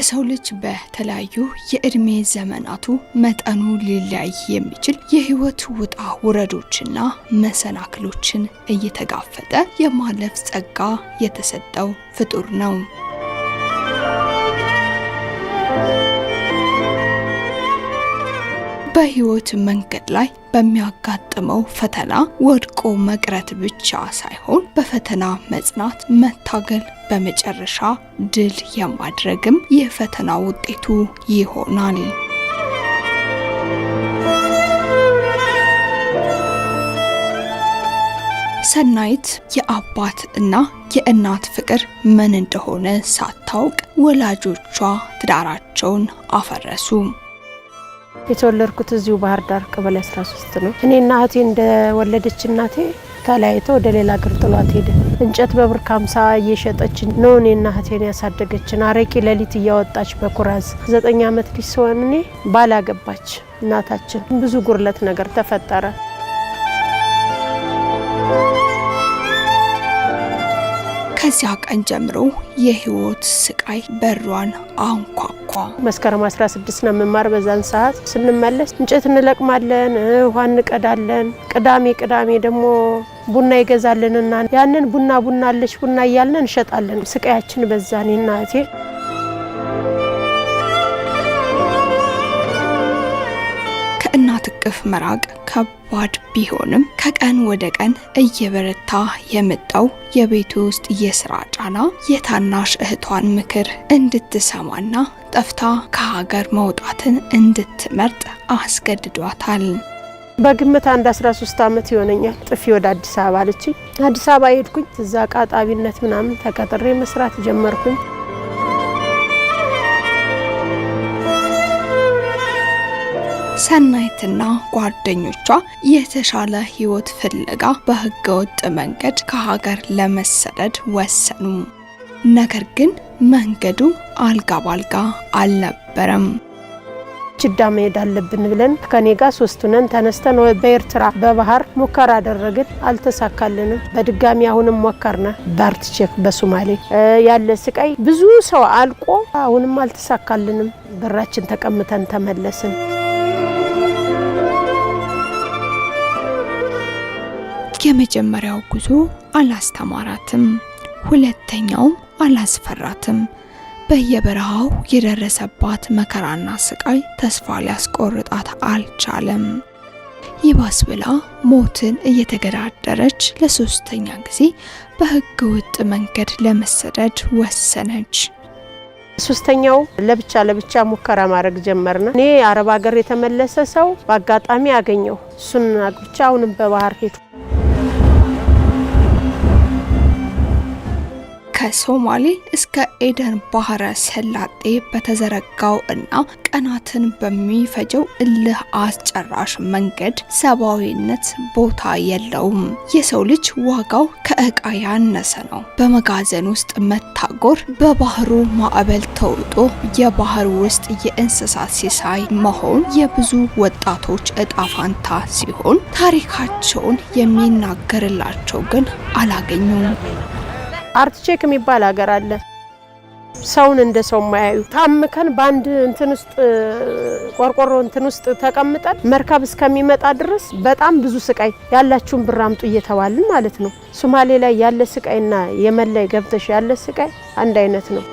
የሰው ልጅ በተለያዩ የእድሜ ዘመናቱ መጠኑ ሊለያይ የሚችል የህይወት ውጣ ውረዶችና መሰናክሎችን እየተጋፈጠ የማለፍ ጸጋ የተሰጠው ፍጡር ነው። በህይወት መንገድ ላይ በሚያጋጥመው ፈተና ወድቆ መቅረት ብቻ ሳይሆን በፈተና መጽናት፣ መታገል፣ በመጨረሻ ድል የማድረግም የፈተና ውጤቱ ይሆናል። ሰናይት የአባት እና የእናት ፍቅር ምን እንደሆነ ሳታውቅ ወላጆቿ ትዳራቸውን አፈረሱ። የተወለድኩት እዚሁ ባህር ዳር ቀበሌ 13 ነው። እኔና እህቴ እንደወለደች እናቴ ተለያይተው ወደ ሌላ ሀገር ጥሏት ሄደ። እንጨት በብር 50 እየሸጠች ነው እኔና እህቴን ያሳደገችን። አረቂ ሌሊት እያወጣች በኩራዝ 9 ዓመት ልጅ ስሆን እኔ ባላገባች እናታችን ብዙ ጉርለት ነገር ተፈጠረ። ከዚያ ቀን ጀምሮ የህይወት ስቃይ በሯን አንኳኳ። መስከረም 16 ነው መማር። በዛን ሰዓት ስንመለስ እንጨት እንለቅማለን፣ ውሃ እንቀዳለን። ቅዳሜ ደግሞ ቡና ይገዛልንና ያንን ቡና አለሽ ቡና እያልን እንሸጣለን። ስቃያችን በዛኔና እቴ ከእናት እቅፍ መራቅ ከባድ ቢሆንም ከቀን ወደ ቀን እየበረታ የመጣው የቤቱ ውስጥ የስራ ጫና የታናሽ እህቷን ምክር እንድትሰማና ጠፍታ ከሀገር መውጣትን እንድትመርጥ አስገድዷታል። በግምት 13 ዓመት ይሆነኛል ጥፊ ወደ አዲስ አበባ አለችኝ። አዲስ አበባ ሄድኩኝ። እዛ ቃጣቢነት ምናምን ተቀጥሬ መስራት ጀመርኩኝ። ሰናይትና ጓደኞቿ የተሻለ ህይወት ፍለጋ በህገወጥ መንገድ ከሀገር ለመሰደድ ወሰኑ። ነገር ግን መንገዱ አልጋ ባልጋ አልነበረም። ጅዳ መሄድ አለብን ብለን ከኔ ጋር 3 ሆነን ተነስተን በኤርትራ በባህር ሙከራ አደረግን። አልተሳካልንም። በድጋሚ አሁንም ሞከርና ባርትቼክ በሶማሌ ያለ ስቃይ ብዙ ሰው አልቆ አሁንም አልተሳካልንም። በራችን ተቀምጠን ተመለስን። የመጀመሪያው ጉዞ አላስተማራትም፣ ሁለተኛውም አላስፈራትም። በየበረሃው የደረሰባት መከራና ስቃይ ተስፋ ሊያስቆርጣት አልቻለም። ይባስ ብላ ሞትን እየተገዳደረች ለሶስተኛ ጊዜ በህገ ወጥ መንገድ ለመሰደድ ወሰነች። ሶስተኛው ለብቻ ሙከራ ማድረግ ጀመርና እኔ አረብ ሀገር የተመለሰ ሰው በአጋጣሚ አገኘው። እሱን አግብቻ አሁንም በባህር ሄዱ። ከሶማሌ እስከ ኤደን ባህረ ሰላጤ በተዘረጋው እና ቀናትን በሚፈጀው እልህ አስጨራሽ መንገድ ሰብአዊነት ቦታ የለውም። የሰው ልጅ ዋጋው ከእቃ ያነሰ ነው። በመጋዘን ውስጥ መታጎር፣ በባህሩ ማዕበል ተውጦ የባህር ውስጥ የእንስሳት ሲሳይ መሆን የብዙ ወጣቶች እጣ ፋንታ ሲሆን ታሪካቸውን የሚናገርላቸው ግን አላገኙም። አርትቼክ የሚባል ሀገር አለ። ሰውን እንደ ሰው ማያዩ ታምከን ባንድ እንትን ውስጥ ቆርቆሮ እንትን ውስጥ ተቀምጠን መርከብ እስከሚመጣ ድረስ በጣም ብዙ ስቃይ ያላችሁን ብር አምጡ እየተባልን ማለት ነው። ሶማሌ ላይ ያለ ስቃይና የመን ላይ ገብተሽ ያለ ስቃይ አንድ አይነት ነው።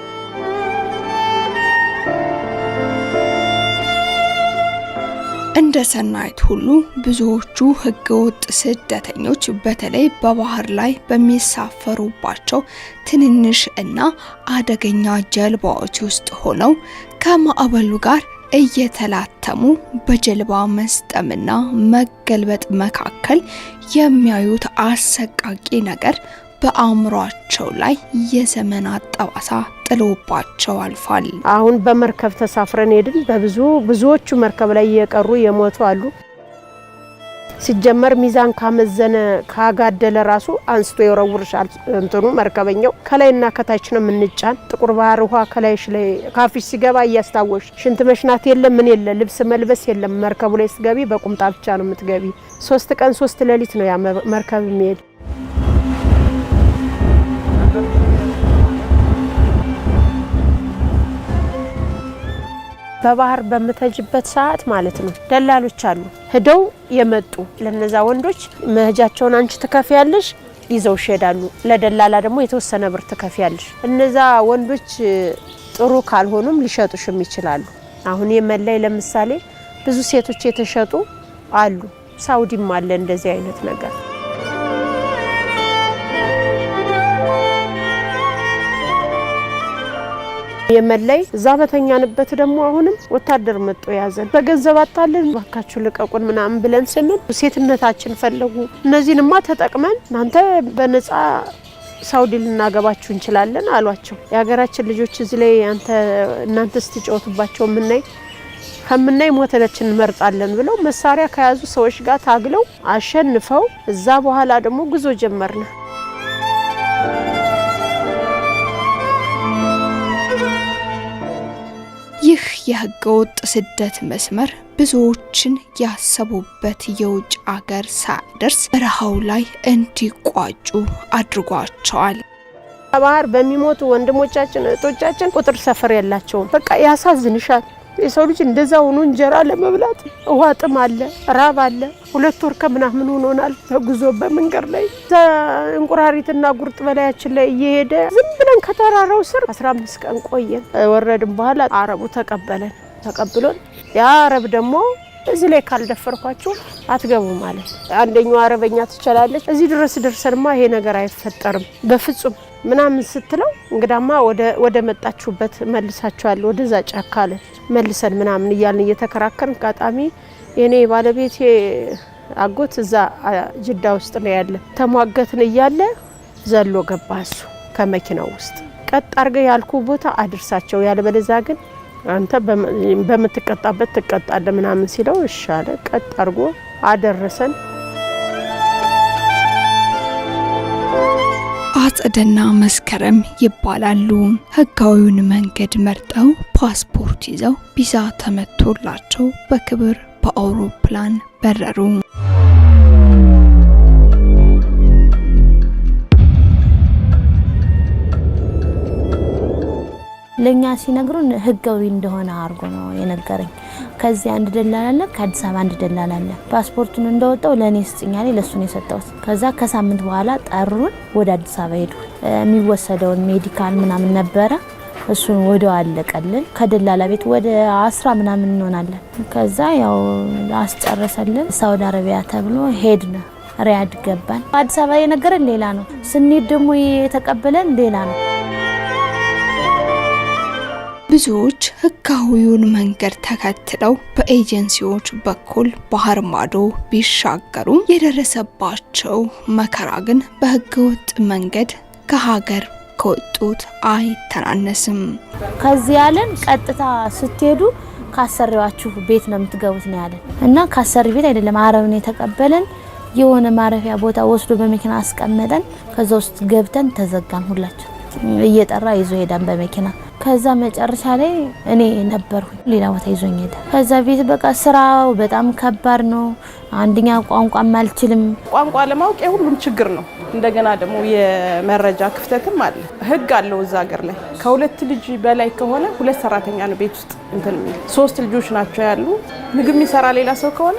እንደ ሰናይት ሁሉ ብዙዎቹ ህገወጥ ስደተኞች በተለይ በባህር ላይ በሚሳፈሩባቸው ትንንሽ እና አደገኛ ጀልባዎች ውስጥ ሆነው ከማዕበሉ ጋር እየተላተሙ በጀልባ መስጠምና መገልበጥ መካከል የሚያዩት አሰቃቂ ነገር በአእምሯቸው ላይ የዘመናት ጠባሳ ጥሎባቸው አልፏል። አሁን በመርከብ ተሳፍረን ሄድን። ብዙዎቹ መርከብ ላይ የቀሩ የሞቱ አሉ። ሲጀመር ሚዛን ካመዘነ ካጋደለ ራሱ አንስቶ ይወረውርሻል። እንትኑ መርከበኛው ከላይና ከታች ነው ምንጫን። ጥቁር ባህር ውሃ ከላይሽ ላይ ካፊሽ ሲገባ እያስታወሽ ሽንት መሽናት የለም ምን የለ ልብስ መልበስ የለም። መርከቡ ላይ ሲገቢ በቁምጣ ብቻ ነው የምትገቢ። 3 ቀን 3 ሌሊት ነው ያ መርከብ የሚሄድ። በባህር በመተጅበት ሰዓት ማለት ነው ደላሎች አሉ ሄደው የመጡ ለነዛ ወንዶች መሄጃቸውን አንቺ ተከፍያለሽ ይዘው ሸዳሉ ለደላላ ደግሞ የተወሰነ ብር ተከፍያለሽ እነዛ ወንዶች ጥሩ ካልሆኑም ሊሸጡሽም ይችላሉ አሁን የመላይ ለምሳሌ ብዙ ሴቶች የተሸጡ አሉ ሳውዲም አለ እንደዚህ አይነት ነገር የመላይ ዛበተኛንበት ደግሞ አሁንም ወታደር መጥቶ ያዘን በገንዘብ አጣለን ባካችሁ ልቀቁን ምናምን ብለን ስንል ሴትነታችን ፈለጉ እነዚህንማ ተጠቅመን እናንተ በነፃ ሳውዲ ልናገባችሁ እንችላለን አሏቸው ያገራችን ልጆች እዚህ ላይ እናንተ ስትጫወቱባቸው ከምናይ ሞተለችን እንመርጣለን ብለው መሳሪያ ከያዙ ሰዎች ጋር ታግለው አሸንፈው እዛ በኋላ ደግሞ ጉዞ ጀመርና ይህ የህገወጥ ስደት መስመር ብዙዎችን ያሰቡበት የውጭ አገር ሳይደርስ በረሃው ላይ እንዲቋጩ አድርጓቸዋል። ባህር በሚሞቱ ወንድሞቻችን እህቶቻችን ቁጥር ሰፈር ያላቸው በቃ ያሳዝንሻል። የሰው ልጅ እንደዛ ሆኖ እንጀራ ለመብላት ውሃጥም አለ ራብ አለ 2 ወር ከምናምን ሆኖናል በጉዞ በመንገር ላይ እንቁራሪትና ጉርጥ በላያችን ላይ እየሄደ ዝም ብለን ከተራራው ስር 15 ቀን ቆየን ወረድን በኋላ አረቡ ተቀብሎን ያ አረብ ደግሞ እዚህ ላይ ካልደፈርኳችሁ አትገቡ ማለት አንደኛው አረበኛ ትችላለች እዚህ ድረስ ደርሰንማ ይሄ ነገር አይፈጠርም በፍጹም ምናምን ስትለው እንግዳማ ወደ መጣችሁበት መልሳችኋል ወደዛ ጫካለ መልሰን ምናምን ይያልን እየተከራከርን ቃጣሚ የኔ ባለቤቴ አጎት እዛ ጅዳ ውስጥ ነው ያለ ተሟገትን ይያለ ዘሎ ገባሱ ከመኪናው ውስጥ ቀጥ አርገ ያልኩ ቦታ አድርሳቸው ያለበለዛ ግን አንተ በመትቀጣበት ተቀጣለ ምናምን ሲለው እሻለ ቀጥ አርጎ አደረሰን አጽደና መስከረም ይባላሉ ህጋዊውን መንገድ መርጠው ፓስፖርት ይዘው ቪዛ ተመቶላቸው በክብር በአውሮፕላን በረሩ ለኛ ሲነግሩን ህጋዊ እንደሆነ አርጎ ነው የነገረኝ ከዚህ አንድ ደላላለ ከአዲስ አበባ አንድ ደላላለ ፓስፖርቱን እንደወጣው ለኔ ስጥኛለኝ ለሱ ነው የሰጠሁት ከዛ ከሳምንት በኋላ ጠሩን ወደ አዲስ አበባ ሄዱ የሚወሰደውን ሜዲካል ምናምን ነበረ እሱን ወደው አለቀልን ከደላላ ቤት ወደ 10 ምናምን እንሆናለን ከዛ ያው አስጨረሰልን ሳውዲ አረቢያ ተብሎ ሄድን ሪያድ ገባን አዲስ አበባ የነገረን ሌላ ነው ስንሄድ ደግሞ የተቀበለን ሌላ ነው ብዙዎች ህጋዊውን መንገድ ተከትለው በኤጀንሲዎች በኩል ባህር ማዶ ቢሻገሩ የደረሰባቸው መከራ ግን በህገወጥ መንገድ ከሀገር ከወጡት አይተናነስም ከዚህ ያለን ቀጥታ ስትሄዱ ካሰሪዋችሁ ቤት ነው የምትገቡት ነው ያለን እና ካሰሪ ቤት አይደለም አረብ ነው የተቀበለን የሆነ ማረፊያ ቦታ ወስዶ በመኪና አስቀመጠን ከዛ ውስጥ ገብተን ተዘጋን ሁላችን እየጠራ ይዞ ሄዳን በመኪና ከዛ መጨረሻ ላይ እኔ ነበርኩ ሌላ ቦታ ይዞኝ ሄደ ከዛ ቤት በቃ ስራው በጣም ከባድ ነው አንደኛ ቋንቋ ማልችልም ቋንቋ ለማወቅ ሁሉም ችግር ነው እንደገና ደግሞ የመረጃ ክፍተትም አለ ህግ አለው እዛ ሀገር ላይ ከሁለት ልጅ በላይ ከሆነ ሁለት ሰራተኛ ነው ቤት ውስጥ እንትን 3 ልጆች ናቸው ያሉ ምግብ የሚሰራ ሌላ ሰው ከሆነ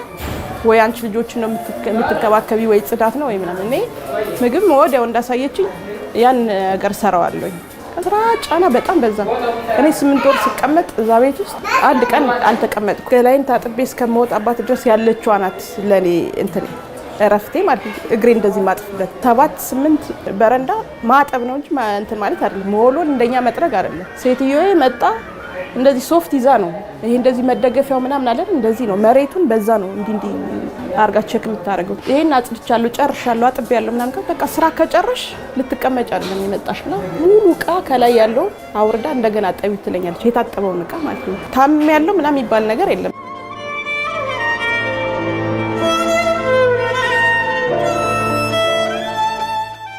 ወይ አንቺ ልጆችን ነው የምትከባከቢ ወይ ጽዳት ነው ወይ ምናምን እኔ ምግብ ወዲያው እንዳሳየችኝ ያን ነገር ሰራዋለሁ ከስራ ጫና በጣም በዛ እኔ 8 ወር ስቀመጥ እዛ ቤት ውስጥ አንድ ቀን አልተቀመጥኩ ገላይን ታጥቤ እስከመውጣባት ድረስ ያለችው አናት ለኔ እንትን እረፍቴ ማለት እግሬ እንደዚህ ማጥፍበት 7-8 በረንዳ ማጠብ ነው እንጂ እንትን ማለት አይደለም ሞሎን እንደኛ መጥረግ አይደለም ሴትዮዬ መጣ እንደዚህ ሶፍት ይዛ ነው ይሄ እንደዚህ መደገፊያው ምናምን አለ እንደዚህ ነው መሬቱን በዛ ነው እንዲ አርጋ ቼክ የምታረገው ይሄን አጽድቻለሁ ጨርሻለሁ አጥቤያለሁ ምናምን በቃ ስራ ከጨረሽ ልትቀመጭ አይደለም የመጣሽና ሙሉ ዕቃ ከላይ ያለው አውርዳ እንደገና አጠቢ ትለኛለች የታጠበውን ዕቃ ማለት ነው ታም ያለው ምናምን ይባል ነገር የለም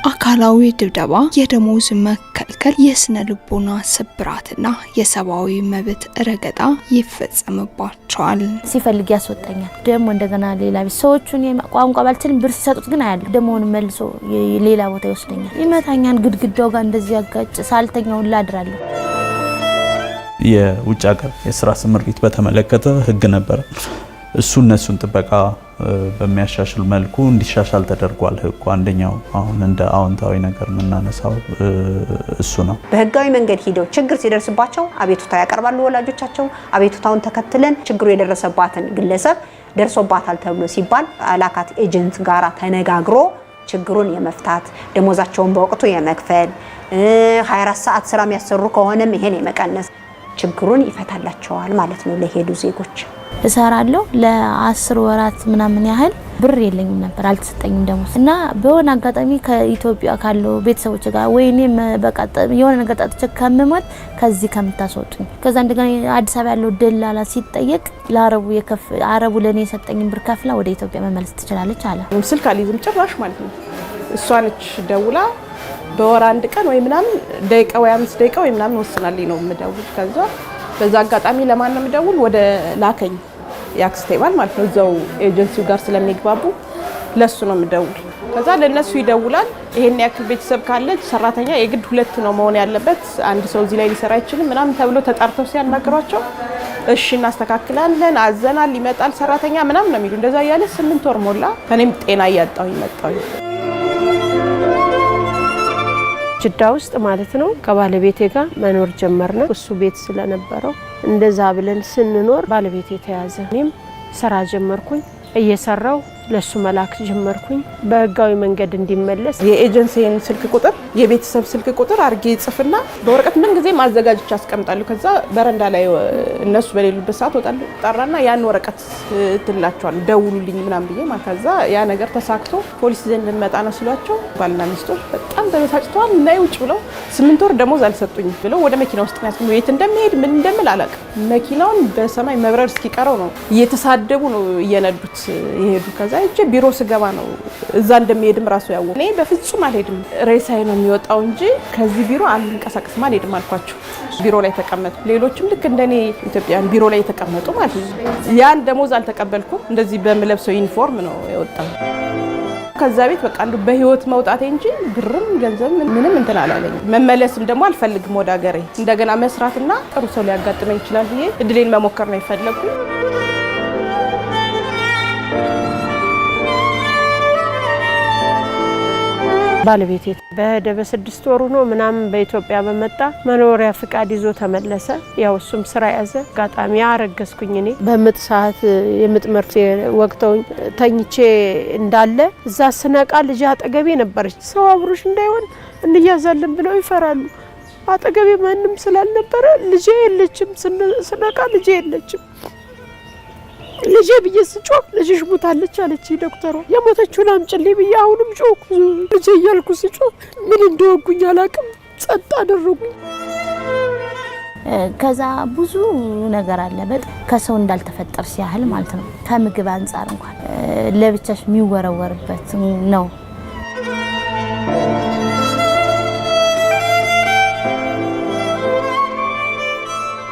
አካላዊ ድብደባ የደሞዝ መከልከል የስነ ልቦና ስብራትና የሰብአዊ መብት ረገጣ ይፈጸምባቸዋል ሲፈልግ ያስወጣኛል ደሞ እንደገና ሌላ ሰዎችን ቋንቋ ባልችልም ብር ሲሰጡት ግን አያለ ደሞውን መልሶ ሌላ ቦታ ይወስደኛል ይመታኛል ግድግዳው ጋር እንደዚህ ያጋጭ ሳልተኛው ላድራለሁ የውጭ ሀገር የስራ ስምሪት በተመለከተ ህግ ነበር። እሱ እነሱን ጥበቃ በሚያሻሽል መልኩ እንዲሻሻል ተደርጓል ህጉ። አንደኛው አሁን እንደ አዎንታዊ ነገር የምናነሳው እሱ ነው። በህጋዊ መንገድ ሄደው ችግር ሲደርስባቸው አቤቱታ ያቀርባሉ ወላጆቻቸው። አቤቱታውን ተከትለን ችግሩ የደረሰባትን ግለሰብ ደርሶባታል ተብሎ ሲባል አላካት ኤጀንት ጋራ ተነጋግሮ ችግሩን የመፍታት ደሞዛቸውን በወቅቱ የመክፈል 24 ሰዓት ስራ የሚያሰሩ ከሆነም ይሄን የመቀነስ ችግሩን ይፈታላቸዋል ማለት ነው። ለሄዱ ዜጎች እሰራለሁ ለ10 ወራት ምናምን ያህል ብር የለኝም ነበር አልተሰጠኝም ደሞዝ እና በሆነ አጋጣሚ ከኢትዮጵያ ካለው ቤተሰቦች ጋር ወይኔም በቃ የሆነ ነገር ጣጥቼ ከመሞት ከዚህ ከምታስወጡኝ ከዛ እንደገና አዲስ አበባ ያለው ደላላ ሲጠየቅ አረቡ ለኔ የሰጠኝን ብር ከፍላ ወደ ኢትዮጵያ መመለስ ትችላለች አለ። ስልክ አልይዝም ጭራሽ ማለት ነው። እሷ ነች ደውላ በወር አንድ ቀን ወይ ምናምን ደቂቃ ወይ 5 ደቂቃ ወይ ምናምን ወስናልኝ ነው የምደውል። ከዛ በዛ አጋጣሚ ለማን ነው የምደውል? ወደ ላከኝ ያክስቴ ባል ማለት ነው። እዛው ኤጀንሲው ጋር ስለሚግባቡ ለሱ ነው የምደውል። ከዛ ለነሱ ይደውላል። ይሄን ያክል ቤተሰብ ካለ ሰራተኛ የግድ 2 ነው መሆን ያለበት፣ አንድ ሰው እዚህ ላይ ሊሰራ አይችልም ምናምን ተብሎ ተጣርተው ሲያናገሯቸው እሺ እናስተካክላለን፣ አዘናል፣ ይመጣል ሰራተኛ ምናምን ነው የሚሉ። እንደዛ ያለ 8 ወር ሞላ። እኔም ጤና እያጣሁ መጣሁ። ጅዳ ውስጥ ማለት ነው ከባለቤቴ ጋር መኖር ጀመርና እሱ ቤት ስለነበረው እንደዛ ብለን ስንኖር ባለቤቴ ተያዘ። እኔም ስራ ጀመርኩኝ። እየሰራው ለሱ መላክ ጀመርኩኝ በህጋዊ መንገድ እንዲመለስ። የኤጀንሲን ስልክ ቁጥር የቤተሰብ ስልክ ቁጥር አርጌ ጽፍና በወረቀት ምን ጊዜ ማዘጋጅቻ አስቀምጣለሁ። ከዛ በረንዳ ላይ እነሱ በሌሉበት ሰዓት ወጣለሁ ጠራና ያን ወረቀት ትላቸዋል ደውሉልኝ ምናምን ብዬ ማለት። ከዛ ያ ነገር ተሳክቶ ፖሊስ ዘንድ እንመጣ ነው ሲሏቸው ባልና ሚስቶች በጣም ተበሳጭተዋል። እና ውጭ ብለው 8 ወር ደሞዝ አልሰጡኝ ብለው ወደ መኪና ውስጥ ያስቀምጡ። የት እንደሚሄድ ምን እንደምል አላውቅም። መኪናውን በሰማይ መብረር እስኪቀረው ነው እየተሳደቡ ነው እየነዱት ይሄዱ። ከዛ እጄ ቢሮ ስገባ ነው እዛ እንደሚሄድም ራሱ ያወቁ። እኔ በፍጹም አልሄድም ሬሳዬ ነው የሚወጣው እንጂ ከዚህ ቢሮ አልንቀሳቀስም አልሄድም አልኳቸው። ቢሮ ላይ ተቀመጡ። ሌሎችም ልክ እንደኔ ኢትዮጵያን ቢሮ ላይ ተቀመጡ ማለት ነው። ያን ደሞዝ አልተቀበልኩም። እንደዚህ በምለብሰው ዩኒፎርም ነው የወጣው። ከዛ ቤት በቃ አንዱ በህይወት መውጣቴ እንጂ ብርም ገንዘብ ምንም እንትን አላለኝ። መመለስም ደግሞ አልፈልግም ወደ ሀገሬ። እንደገና መስራትና ጥሩ ሰው ሊያጋጥመኝ ይችላል ብዬ እድሌን መሞከር ነው የፈለኩኝ። ባለቤቴ በሄደ በ6 ወሩ ነው ምናምን በኢትዮጵያ በመጣ መኖሪያ ፍቃድ ይዞ ተመለሰ። ያው እሱም ስራ ያዘ። አጋጣሚ አረገዝኩኝ። እኔ በምጥ ሰዓት የምጥ መርፌ ወቅተውኝ ተኝቼ እንዳለ እዛ ስነቃ ልጅ አጠገቤ ነበረች። ሰው አብሮሽ እንዳይሆን እንያዛለን ብለው ይፈራሉ። አጠገቤ ማንም ስላልነበረ ልጄ የለችም። ስነቃ ልጄ የለችም። ልጄ ብዬ ስጮህ ልጅሽ ሞታለች አለች ዶክተሯ። የሞተችውን አምጪልኝ ብዬ አሁንም ጮኩ። ልጄ እያልኩ ስጮህ ምን እንደወጉኝ አላውቅም። ጸጥ አደረጉኝ። ከዛ ብዙ ነገር አለ። በጣም ከሰው እንዳልተፈጠር ሲያህል ማለት ነው። ከምግብ አንፃር እንኳን ለብቻሽ የሚወረወርበት ነው።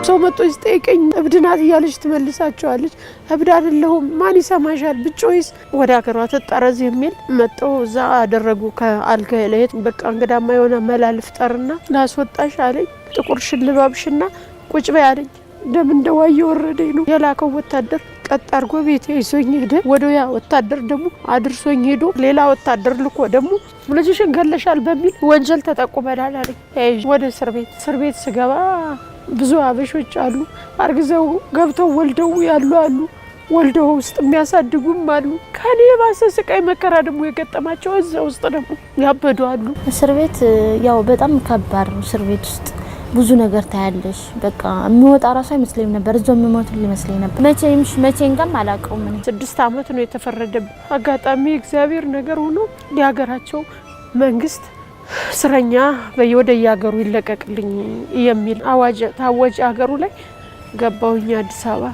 ሰው መጥቶ ሲጠይቀኝ እብድ ናት እያለች ትመልሳቸዋለች። እብድ አይደለሁም ማን ይሰማሻል ብጮይስ ወደ ሀገሯ ትጠረዝ የሚል መጥተው እዛ አደረጉ። ከአልጋ ላይ በቃ እንግዳማ የሆነ መላ ልፍጠርና ላስወጣሽ አለኝ። ጥቁር ሽልባብሽና ቁጭ በይ አለኝ። ደም እንደዋ እየወረደኝ ነው። የላከው ወታደር ቀጥ አድርጎ ቤት ይዞኝ ሄደ። ወደያ ወታደር ደግሞ አድርሶኝ ሄዶ ሌላ ወታደር ልኮ ደግሞ ልጅሽን ገለሻል በሚል ወንጀል ተጠቁመናል አለኝ። ወደ እስር ቤት ስገባ ብዙ አበሾች አሉ። አርግዘው ገብተው ወልደው ያሉ አሉ። ወልደው ውስጥ የሚያሳድጉም አሉ። ከኔ ባሰ ስቃይ መከራ ደግሞ የገጠማቸው እዛ ውስጥ ደግሞ ያበዱ አሉ። እስር ቤት ያው በጣም ከባድ ነው። እስር ቤት ውስጥ ብዙ ነገር ታያለሽ። በቃ የሚወጣ ራሱ አይመስለኝም ነበር። እዛው የሚሞት ሊመስለኝ ነበር። መቼም ጋም አላውቀውም። 6 ዓመት ነው የተፈረደብኝ። አጋጣሚ እግዚአብሔር ነገር ሆኖ የሀገራቸው መንግስት እስረኛ ወደ የሀገሩ ይለቀቅልኝ የሚል አዋጅ ታወጀ። ሀገሩ ላይ ገባሁኝ አዲስ አበባ።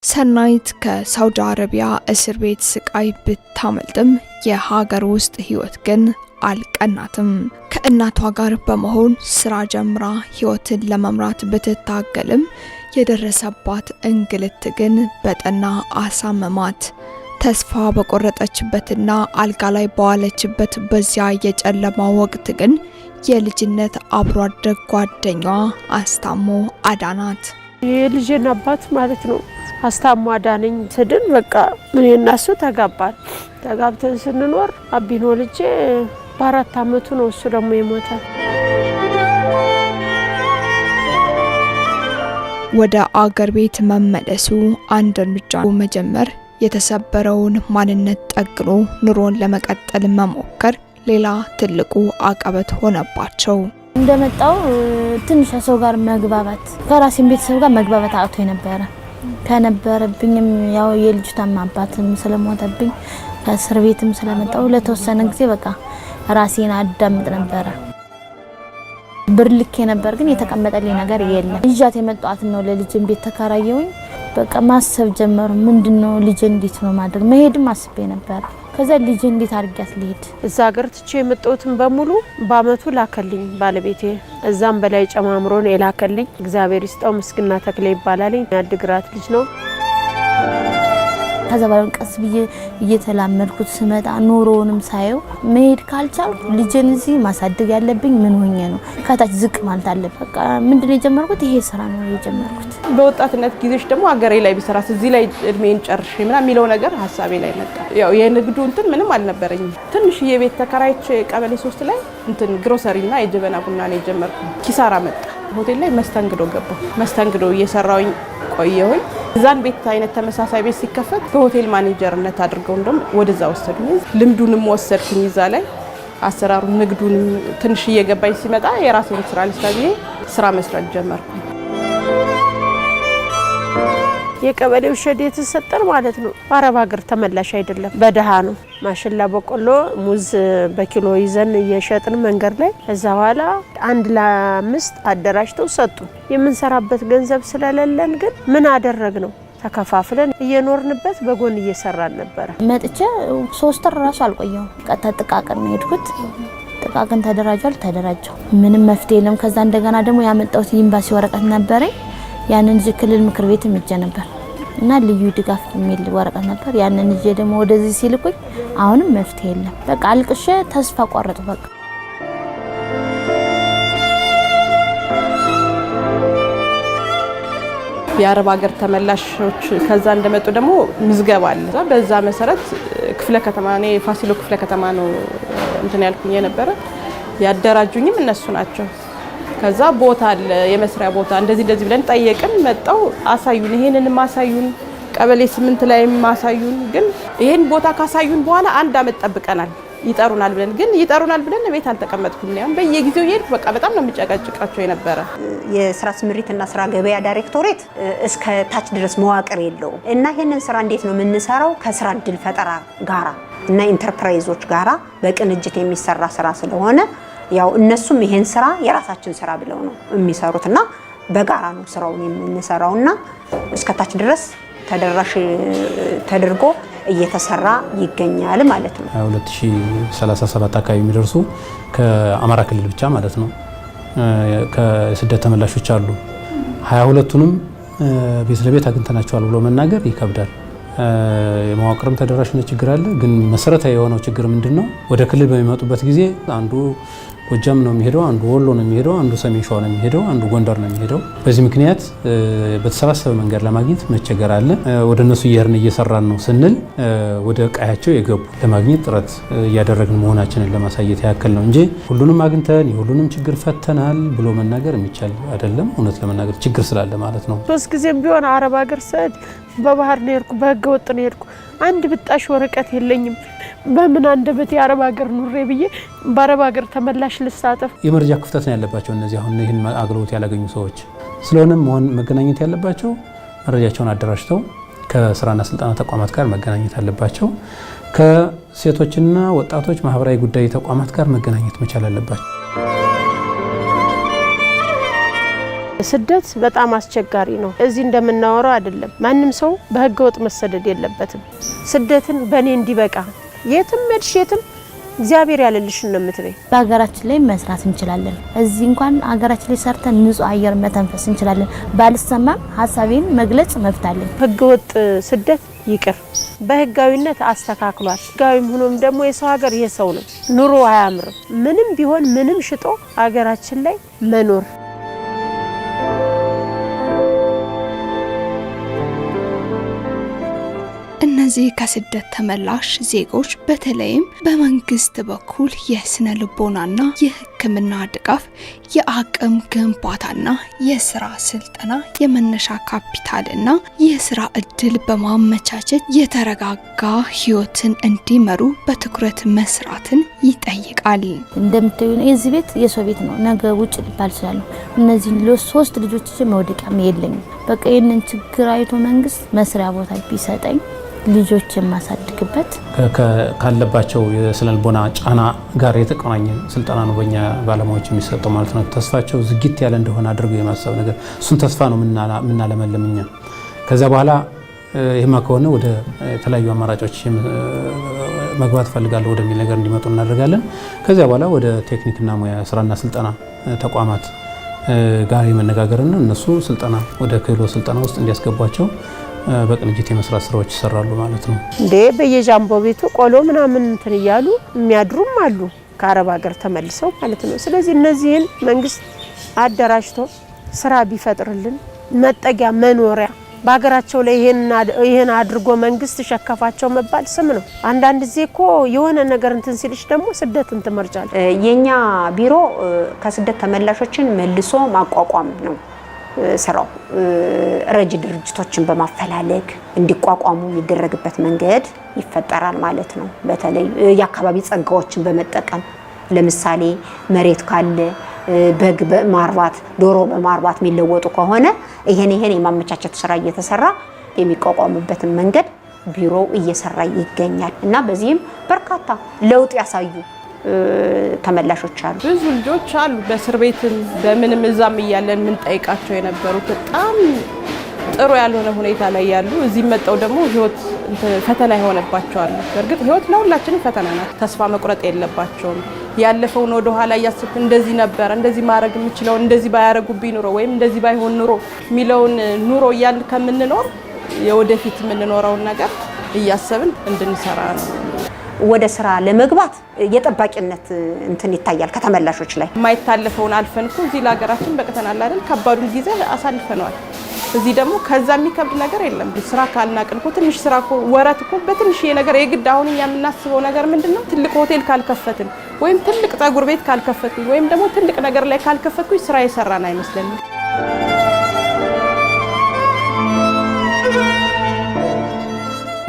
ሰኑ ሰናይት ከሳውዲ አረቢያ እስር ቤት ስቃይ ብታመልጥም የሀገር ውስጥ ህይወት ግን አልቀናትም። ከእናቷ ጋር በመሆን ስራ ጀምራ ህይወትን ለመምራት ብትታገልም የደረሰባት እንግልት ግን በጠና አሳመማት። ተስፋ በቆረጠችበትና አልጋ ላይ በዋለችበት በዚያ የጨለማ ወቅት ግን የልጅነት አብሮ አደግ ጓደኛዋ አስታሞ አዳናት። የልጅን አባት ማለት ነው አስታሞ አዳነኝ ስድን በቃ ምን እናሱ ተጋብተን ስንኖር አቢኖ ልጅ በ4 አመቱ ነው እሱ ደግሞ የሞተ። ወደ አገር ቤት መመለሱ አንድ እርምጃ መጀመር፣ የተሰበረውን ማንነት ጠግኖ ኑሮን ለመቀጠል መሞከር ሌላ ትልቁ አቀበት ሆነባቸው። እንደመጣው ትንሽ ሰው ጋር መግባባት ከራሴም ቤተሰብ ጋር መግባባት አጥቶ የነበረ ከነበረብኝም ያው የልጅቷም አባትም ስለሞተብኝ ከእስር ቤትም ስለመጣው ለተወሰነ ጊዜ በቃ ራሴን አዳምጥ ነበረ። ብርልክ ነበር ግን የተቀመጠልኝ ነገር የለም። ልጅት የመጣት ነው ለልጅን ቤት ተከራየውኝ በቃ ማሰብ ጀመሩ። ምንድነው ልጅ እንዴት ነው ማድረግ መሄድም አስቤ ነበር። ከዛ ልጅ እንዴት አድርጋት ልሄድ እዛ ሀገር ትቼ የመጣሁትን በሙሉ በአመቱ ላከልኝ ባለቤቴ። እዛም በላይ ጨማምሮን የላከልኝ እግዚአብሔር ይስጠው ምስግና ተክለ ይባላል። ያድግራት ልጅ ነው። ከዛ ባለው ቀስ ብዬ እየተላመድኩት ስመጣ ኑሮውንም ሳየው መሄድ ካልቻልኩ ልጅን እዚህ ማሳደግ ያለብኝ ምን ሆኜ ነው ከታች ዝቅ ማለት አለበት። በቃ ምንድነው የጀመርኩት ይሄ ስራ ነው የጀመርኩት። በወጣትነት ጊዜሽ ደግሞ አገሬ ላይ ቢሰራስ እዚህ ላይ እድሜን ጨርሼ ምናምን የሚለው ነገር ሐሳቤ ላይ መጣ። ያው የንግዱ እንትን ምንም አልነበረኝም። ትንሽ የቤት ተከራይቼ ቀበሌ 3 ላይ እንትን ግሮሰሪና የጀበና ቡና ነው የጀመርኩት። ኪሳራ መጣ። ሆቴል ላይ መስተንግዶ ገባሁ። መስተንግዶ እየሰራሁኝ ቆየሁኝ። እዛን ቤት አይነት ተመሳሳይ ቤት ሲከፈት በሆቴል ማኔጀርነት አድርገው እንደም ወደዛ ወሰዱኝ። ልምዱንም ወሰድኩኝ። እዛ ላይ አሰራሩ ንግዱንም ትንሽ እየገባኝ ሲመጣ የራሴን ስራ ልስራዬ ስራ መስራት ጀመርኩ። የቀበሌው ሸድ የተሰጠን ማለት ነው በአረብ ሀገር ተመላሽ አይደለም በደሃ ነው። ማሽላ በቆሎ ሙዝ በኪሎ ይዘን እየሸጥን መንገድ ላይ እዛ በኋላ 1 ለ5 አደራጅተው ሰጡን። የምንሰራበት ገንዘብ ስለሌለን ግን ምን አደረግ ነው ተከፋፍለን እየኖርንበት በጎን እየሰራን ነበር። መጥቼ 3 ወር ራሱ አልቆየው ቀጥታ ጥቃቅን ነው ሄድኩት። ጥቃቅን ተደራጀው ምንም መፍትሄ የለም። ከዛ እንደገና ደግሞ ያመጣሁት ኤምባሲ ወረቀት ነበር። ያንን ክልል ምክር ቤት ምጀ ነበር እና ልዩ ድጋፍ የሚል ወረቀት ነበር። ያንን እጄ ደግሞ ወደዚህ ሲልኩኝ አሁንም መፍትሄ የለም። በቃ አልቅሼ ተስፋ ቆረጥኩ። በቃ የአረብ ሀገር ተመላሾች ከዛ እንደመጡ ደግሞ ምዝገባ አለ። በዛ መሰረት ክፍለ ከተማ ነው ፋሲሎ ክፍለ ከተማ ነው እንትን ያልኩኝ የነበረ ያደራጁኝም እነሱ ናቸው። ከዛ ቦታ አለ የመስሪያ ቦታ እንደዚህ ብለን ጠየቅን። መጣው አሳዩን፣ ይሄንንም አሳዩን፣ ቀበሌ 8 ላይም አሳዩን። ግን ይሄን ቦታ ካሳዩን በኋላ 1 አመት ጠብቀናል ይጠሩናል ብለን ቤት አልተቀመጥኩም። ያም በየጊዜው ይሄድ በቃ በጣም ነው የሚጨቀጭቃቸው የነበረ። የስራ ስምሪትና ስራ ገበያ ዳይሬክቶሬት እስከ ታች ድረስ መዋቅር የለውም እና ይሄንን ስራ እንዴት ነው የምንሰራው? ከስራ እድል ፈጠራ ጋራ እና ኢንተርፕራይዞች ጋራ በቅንጅት የሚሰራ ስራ ስለሆነ ያው እነሱም ይሄን ስራ የራሳችን ስራ ብለው ነው የሚሰሩትና በጋራ ነው ስራውን የምንሰራውና እስከታች ድረስ ተደራሽ ተደርጎ እየተሰራ ይገኛል ማለት ነው። 2037 አካባቢ የሚደርሱ ከአማራ ክልል ብቻ ማለት ነው ከስደት ተመላሾች አሉ። 22ቱንም ቤት ለቤት አግኝተናቸዋል ብሎ መናገር ይከብዳል። የመዋቅርም ተደራሽነት ችግር አለ። ግን መሰረታዊ የሆነው ችግር ምንድነው? ወደ ክልል በሚመጡበት ጊዜ አንዱ ጎጃም ነው የሚሄደው፣ አንዱ ወሎ ነው የሚሄደው፣ አንዱ ሰሜን ሸዋ ነው የሚሄደው፣ አንዱ ጎንደር ነው የሚሄደው። በዚህ ምክንያት በተሰባሰበ መንገድ ለማግኘት መቸገር አለ። ወደ እነሱ እየሰራን ነው ስንል ወደ ቀያቸው የገቡ ለማግኘት ጥረት እያደረግን መሆናችንን ለማሳየት ያክል ነው እንጂ ሁሉንም አግኝተን የሁሉንም ችግር ፈተናል ብሎ መናገር የሚቻል አይደለም። እውነት ለመናገር ችግር ስላለ ማለት ነው። 3 ጊዜም ቢሆን አረብ ሀገር ሰድ በባህር ነው የሄድኩ፣ በህገ ወጥ ነው የሄድኩ። አንድ ብጣሽ ወረቀት የለኝም። በምን አንደበት የአረብ ሀገር ኑሬ ብዬ በአረብ ሀገር ተመላሽ ልሳተፍ? የመረጃ ክፍተት ነው ያለባቸው እነዚህ አሁን ይህን አገልግሎት ያላገኙ ሰዎች። ስለሆነም መገናኘት ያለባቸው መረጃቸውን አደራጅተው ከስራና ስልጠና ተቋማት ጋር መገናኘት አለባቸው። ከሴቶችና ወጣቶች ማህበራዊ ጉዳይ ተቋማት ጋር መገናኘት መቻል አለባቸው። ስደት በጣም አስቸጋሪ ነው። እዚህ እንደምናወራው አይደለም። ማንም ሰው በህገ ወጥ መሰደድ የለበትም። ስደትን በኔ እንዲበቃ የትም ሄድሽ የትም እግዚአብሔር ያለልሽን ነው የምትበይ። በሀገራችን ላይ መስራት እንችላለን። እዚህ እንኳን ሀገራችን ላይ ሰርተን ንጹህ አየር መተንፈስ እንችላለን። ባልሰማም ሀሳቤን መግለጽ መፍታለኝ። ህገ ወጥ ስደት ይቅር፣ በህጋዊነት አስተካክሏል። ህጋዊም ሆኖም ደግሞ የሰው ሀገር የሰው ነው። ኑሮ አያምርም። ምንም ቢሆን ምንም ሽጦ ሀገራችን ላይ መኖር እነዚህ ከስደት ተመላሽ ዜጎች በተለይም በመንግስት በኩል የስነ ልቦናና የሕክምና ድጋፍ፣ የአቅም ግንባታና የስራ ስልጠና፣ የመነሻ ካፒታልና የስራ እድል በማመቻቸት የተረጋጋ ህይወትን እንዲመሩ በትኩረት መስራትን ይጠይቃል። እንደምታዩ የዚህ ቤት የሰው ቤት ነው። ነገ ውጭ ሊባል ይችላል። እነዚህ ሶስት ልጆች መውደቂያም የለኝም። በቃ ይህንን ችግር አይቶ መንግስት መስሪያ ቦታ ቢሰጠኝ ልጆች የማሳድግበት ካለባቸው የስነልቦና ጫና ጋር የተቆራኘ ስልጠና ነው በእኛ ባለሙያዎች የሚሰጠው ማለት ነው። ተስፋቸው ዝግት ያለ እንደሆነ አድርገው የማሰብ ነገር እሱን ተስፋ ነው ምናለመልምኛ። ከዛ በኋላ ይህማ ከሆነ ወደ ተለያዩ አማራጮች መግባት ፈልጋለሁ ወደሚል ነገር እንዲመጡ እናደርጋለን። ከዚያ በኋላ ወደ ቴክኒክና ሙያ ስራና ስልጠና ተቋማት ጋር የመነጋገርና እነሱ ስልጠና ወደ ክህሎት ስልጠና ውስጥ እንዲያስገቧቸው በቅንጅት የመስራት ስራዎች ይሰራሉ ማለት ነው። እንዴ በየጃምቦ ቤቱ ቆሎ ምናምን እንትን እያሉ የሚያድሩም አሉ ከአረብ ሀገር ተመልሰው ማለት ነው። ስለዚህ እነዚህን መንግስት አደራጅቶ ስራ ቢፈጥርልን መጠጊያ መኖሪያ በሀገራቸው ላይ ይሄን አድርጎ መንግስት ሸከፋቸው መባል ስም ነው። አንዳንድ ጊዜ እኮ የሆነ ነገር እንትን ሲልሽ ደግሞ ስደትን ትመርጫለሽ። የኛ ቢሮ ከስደት ተመላሾችን መልሶ ማቋቋም ነው ስራው። ረጅ ድርጅቶችን በማፈላለግ እንዲቋቋሙ የሚደረግበት መንገድ ይፈጠራል ማለት ነው። በተለይ የአካባቢ ጸጋዎችን በመጠቀም ለምሳሌ መሬት ካለ በግ በማርባት ዶሮ በማርባት የሚለወጡ ከሆነ ይሄን የማመቻቸት ስራ እየተሰራ የሚቋቋሙበትን መንገድ ቢሮው እየሰራ ይገኛል እና በዚህም በርካታ ለውጥ ያሳዩ ተመላሾች አሉ። ብዙ ልጆች አሉ በእስር ቤትም በምንም እዛም እያለን ምን ጠይቃቸው የነበሩት በጣም ጥሩ ያልሆነ ሁኔታ ላይ ያሉ እዚህ መጣው ደግሞ ህይወት ፈተና ይሆነባቸዋል። በእርግጥ ህይወት ለሁላችንም ፈተና ናት። ተስፋ መቁረጥ የለባቸውም። ያለፈውን ወደ ኋላ እያሰብክ እንደዚህ ነበር እንደዚህ ማድረግ የምችለው እንደዚህ ባያረጉብኝ ኑሮ ወይም እንደዚህ ባይሆን ኑሮ ሚለውን ኑሮ እያልን ከምንኖር የወደፊት የምንኖረውን ነገር እያሰብን እንድንሰራ ነው። ወደ ስራ ለመግባት የጠባቂነት እንትን ይታያል ከተመላሾች ላይ። የማይታለፈውን አልፈን እኮ እዚህ ለሀገራችን በቅተናል አይደል? ከባዱን ጊዜ አሳልፈነዋል። እዚህ ደግሞ ከዛ የሚከብድ ነገር የለም። ስራ ካልናቅን እኮ ትንሽ ስራ እኮ ወረት እኮ በትንሽ ነገር የግድ አሁን እኛ የምናስበው ነገር ምንድነው? ትልቅ ሆቴል ካልከፈትን ወይም ትልቅ ፀጉር ቤት ካልከፈትኩኝ ወይም ደግሞ ትልቅ ነገር ላይ ካልከፈትኩኝ ስራ የሰራን አይመስለንም።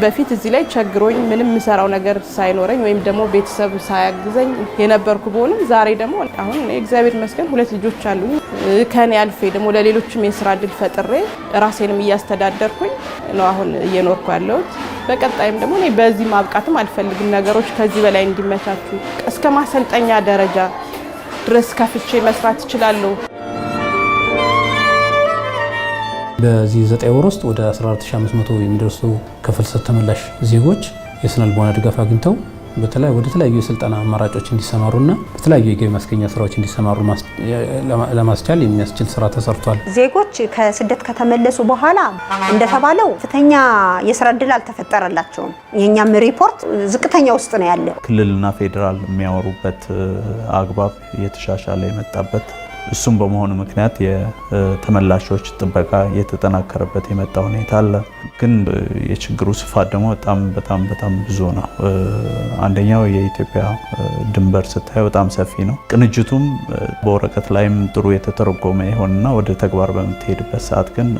በፊት እዚህ ላይ ቸግሮኝ ምንም የምሰራው ነገር ሳይኖረኝ ወይም ደግሞ ቤተሰብ ሳያግዘኝ የነበርኩ በሆንም ዛሬ ደግሞ አሁን እግዚአብሔር ይመስገን 2 ልጆች አሉኝ። ከኔ አልፌ ደግሞ ለሌሎችም የስራ እድል ፈጥሬ ራሴንም እያስተዳደርኩኝ ነው አሁን እየኖርኩ ያለሁት። በቀጣይም ደግሞ እኔ በዚህ ማብቃትም አልፈልግም። ነገሮች ከዚህ በላይ እንዲመቻቹ እስከ ማሰልጠኛ ደረጃ ድረስ ከፍቼ መስራት እችላለሁ። በዚህ 9 ወር ውስጥ ወደ 14500 የሚደርሱ ከፍልሰት ተመላሽ ዜጎች የስነልቦና ድጋፍ አግኝተው ወደ ተለያዩ የስልጠና አማራጮች እንዲሰማሩና በተለያዩ የገቢ ማስገኛ ስራዎች እንዲሰማሩ ለማስቻል የሚያስችል ስራ ተሰርቷል። ዜጎች ከስደት ከተመለሱ በኋላ እንደተባለው ከፍተኛ የስራ እድል አልተፈጠረላቸውም። የኛም ሪፖርት ዝቅተኛ ውስጥ ነው ያለ። ክልልና ፌዴራል የሚያወሩበት አግባብ እየተሻሻለ የመጣበት እሱም በመሆኑ ምክንያት የተመላሾች ጥበቃ የተጠናከረበት የመጣ ሁኔታ አለ። ግን የችግሩ ስፋት ደግሞ በጣም ብዙ ነው። አንደኛው የኢትዮጵያ ድንበር ስታይ በጣም ሰፊ ነው። ቅንጅቱም በወረቀት ላይም ጥሩ የተተረጎመ ይሆንና ወደ ተግባር በምትሄድበት ሰዓት ግን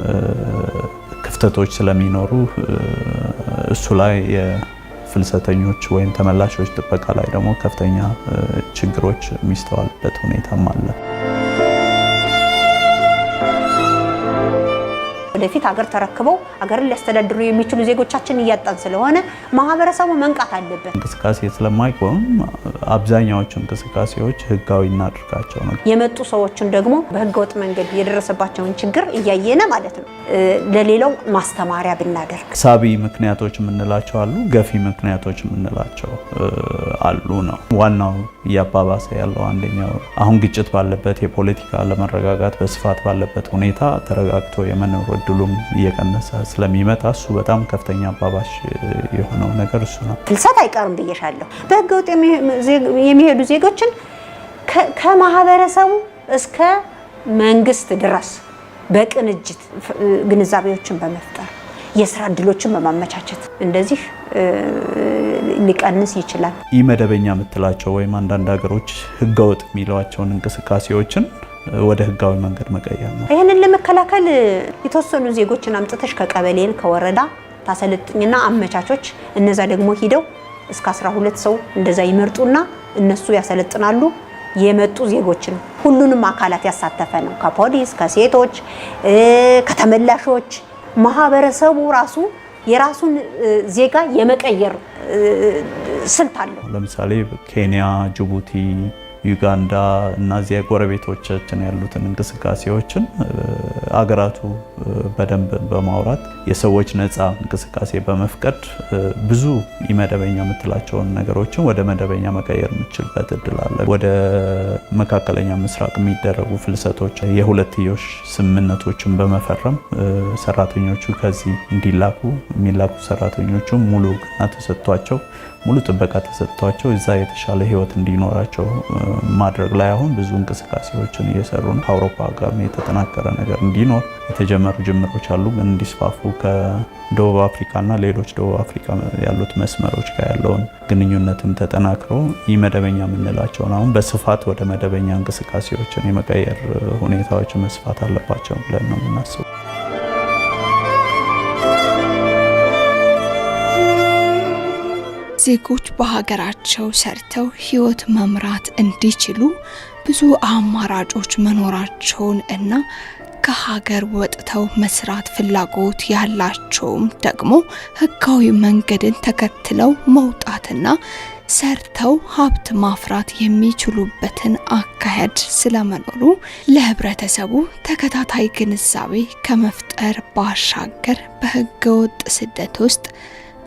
ክፍተቶች ስለሚኖሩ እሱ ላይ የፍልሰተኞች ወይም ተመላሾች ጥበቃ ላይ ደግሞ ከፍተኛ ችግሮች የሚስተዋልበት ሁኔታም አለ። ወደፊት ሀገር ተረክበው ሀገርን ሊያስተዳድሩ የሚችሉ ዜጎቻችን እያጣን ስለሆነ ማህበረሰቡ መንቃት አለበት። እንቅስቃሴ ስለማይቆም አብዛኛዎቹ እንቅስቃሴዎች ህጋዊ እናድርጋቸው ነው። የመጡ ሰዎችን ደግሞ በህገወጥ መንገድ የደረሰባቸውን ችግር እያየነ ማለት ነው ለሌላው ማስተማሪያ ብናደርግ። ሳቢ ምክንያቶች የምንላቸው አሉ፣ ገፊ ምክንያቶች የምንላቸው አሉ ነው። ዋናው እያባባሰ ያለው አንደኛው አሁን ግጭት ባለበት የፖለቲካ አለመረጋጋት በስፋት ባለበት ሁኔታ ተረጋግቶ የመኖር እድሉም እየቀነሰ ስለሚመጣ እሱ በጣም ከፍተኛ አባባሽ የሆነው ነገር እሱ ነው። ፍልሰት አይቀርም ብዬሻለሁ። በህገወጥ የሚሄዱ ዜጎችን ከማህበረሰቡ እስከ መንግስት ድረስ በቅንጅት ግንዛቤዎችን በመፍጠር የስራ እድሎችን በማመቻቸት እንደዚህ ሊቀንስ ይችላል። ኢመደበኛ የምትላቸው ወይም አንዳንድ ሀገሮች ህገወጥ የሚሏቸውን እንቅስቃሴዎችን ወደ ህጋዊ መንገድ መቀየር ነው። ይህንን ለመከላከል የተወሰኑ ዜጎችን አምጥተሽ ከቀበሌን ከወረዳ ታሰልጥኝና አመቻቾች እነዛ ደግሞ ሂደው እስከ 12 ሰው እንደዛ ይመርጡና እነሱ ያሰለጥናሉ። የመጡ ዜጎችን ሁሉንም አካላት ያሳተፈ ነው። ከፖሊስ፣ ከሴቶች፣ ከተመላሾች ማህበረሰቡ ራሱ የራሱን ዜጋ የመቀየር ስልት አለው። ለምሳሌ ኬንያ፣ ጅቡቲ፣ ዩጋንዳ እና እዚያ ጎረቤቶቻችን ያሉትን እንቅስቃሴዎችን አገራቱ በደንብ በማውራት የሰዎች ነፃ እንቅስቃሴ በመፍቀድ ብዙ ኢመደበኛ የምትላቸውን ነገሮችን ወደ መደበኛ መቀየር የምችልበት እድል አለ። ወደ መካከለኛ ምስራቅ የሚደረጉ ፍልሰቶች የሁለትዮሽ ስምምነቶችን በመፈረም ሰራተኞቹ ከዚህ እንዲላኩ የሚላኩ ሰራተኞቹ ሙሉ እውቅና ተሰጥቷቸው ሙሉ ጥበቃ ተሰጥቷቸው እዛ የተሻለ ህይወት እንዲኖራቸው ማድረግ ላይ አሁን ብዙ እንቅስቃሴዎችን እየሰሩ ነው። ከአውሮፓ ጋር የተጠናከረ ነገር እንዲኖር የተጀመሩ ጅምሮች አሉ። ግን እንዲስፋፉ ከደቡብ አፍሪካና ሌሎች ደቡብ አፍሪካ ያሉት መስመሮች ጋር ያለውን ግንኙነትም ተጠናክሮ ኢመደበኛ የምንላቸውን አሁን በስፋት ወደ መደበኛ እንቅስቃሴዎችን የመቀየር ሁኔታዎች መስፋት አለባቸው ብለን ነው የምናስበው። ዜጎች በሀገራቸው ሰርተው ህይወት መምራት እንዲችሉ ብዙ አማራጮች መኖራቸውን እና ከሀገር ወጥተው መስራት ፍላጎት ያላቸውም ደግሞ ህጋዊ መንገድን ተከትለው መውጣትና ሰርተው ሀብት ማፍራት የሚችሉበትን አካሄድ ስለመኖሩ ለህብረተሰቡ ተከታታይ ግንዛቤ ከመፍጠር ባሻገር በህገወጥ ስደት ውስጥ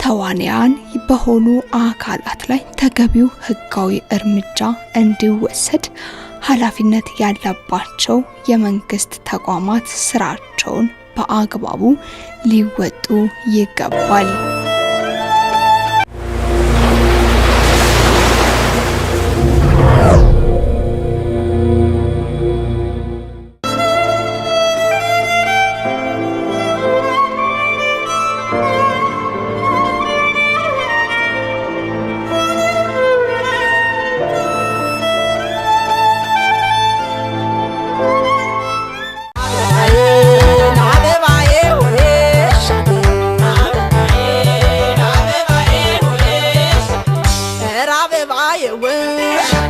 ተዋንያን በሆኑ አካላት ላይ ተገቢው ህጋዊ እርምጃ እንዲወሰድ ኃላፊነት ያለባቸው የመንግስት ተቋማት ስራቸውን በአግባቡ ሊወጡ ይገባል። I wish